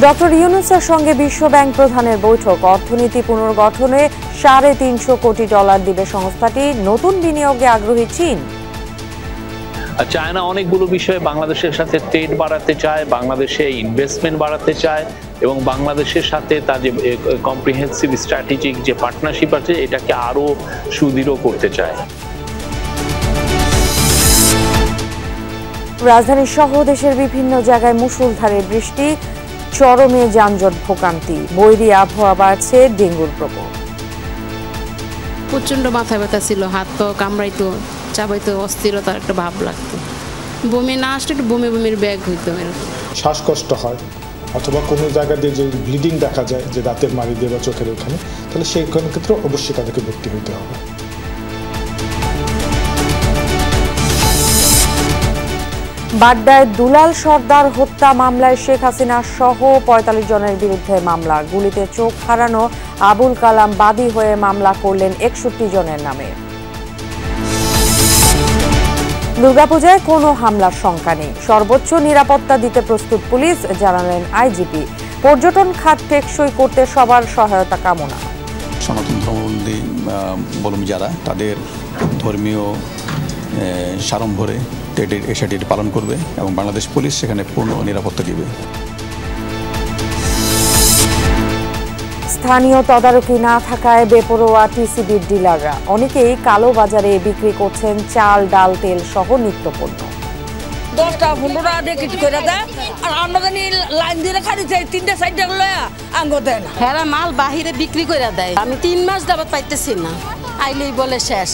Doctor ইউনূসের সঙ্গে বিশ্বব্যাংক প্রধানের বৈঠক। অর্থনীতি পুনর্গঠনে $350 কোটি দিবে সংস্থাটি। নতুন বিনিয়োগে আগ্রহী চীন। চায়না অনেকগুলো বিষয়ে বাংলাদেশের সাথে ট্রেড বাড়াতে চায়, বাংলাদেশে ইনভেস্টমেন্ট বাড়াতে চায় এবং বাংলাদেশের সাথে তার যে কম্প্রিহেন্সিভ স্ট্র্যাটেজিক যে পার্টনারশিপ আছে এটাকে আরো সুদৃঢ় করতে চায়। রাজধানী সহ দেশের বিভিন্ন জায়গায় মুষলধারে বৃষ্টি, চরমে যানজট ভোগান্তি। বৈরী আবহাওয়া বাড়ছে ডেঙ্গুর প্রকোপ। প্রচন্ড মাথা ব্যথা ছিল, হাত পা কামড়াইতো, চাবাইতো, অস্থিরতার একটা ভাব লাগতো। বমি না আসলে একটু বমির ব্যাগ হইতো। শ্বাসকষ্ট হয় অথবা কোনো জায়গা দিয়ে যে ব্লিডিং দেখা যায় যে দাঁতের মাড়ি দিয়ে বা চোখের এখানে, তাহলে সেই ক্ষেত্রে অবশ্যই তাদেরকে ভর্তি হতে হবে। বাড্ডায় দুলাল সর্দার হত্যা মামলায় শেখ হাসিনা সহ ৪৫ জনের বিরুদ্ধে মামলা। গুলিতে চোখ হারানো আবুল কালাম বাদী হয়ে মামলা করলেন ৬১ জনের নামে। দুর্গাপূজায় কোনো হামলার শঙ্কা নেই, সর্বোচ্চ নিরাপত্তা দিতে প্রস্তুত পুলিশ, জানালেন আইজিপি। পর্যটন খাত টেকসই করতে সবার সহায়তা কামনা। সনাতন ধর্মাবলম্বী যারা তাদের ধর্মীয় সাড়ম্বরে সেটি পালন করবে এবং বাংলাদেশ পুলিশ সেখানে পূর্ণ নিরাপত্তা দিবে। স্থানীয় তদারকি না থাকায় বেপরোয়া টিসিবির ডিলাররা। অনেকেই কালো বাজারে বিক্রি করছেন চাল, ডাল, তেল সহ নিত্যপণ্য। 10 টাকা 15 টাকা দিয়ে কিছু করে দেয়, আর আমরা জানি লাইন দিয়ে খাইছে 3টা 4টা লয়া আঙ্গ দেয় না। হেরা মাল বাহিরে বিক্রি করে দেয়। আমি 3 মাস যাবত পাইতেছি না, আইলেই বলে শেষ।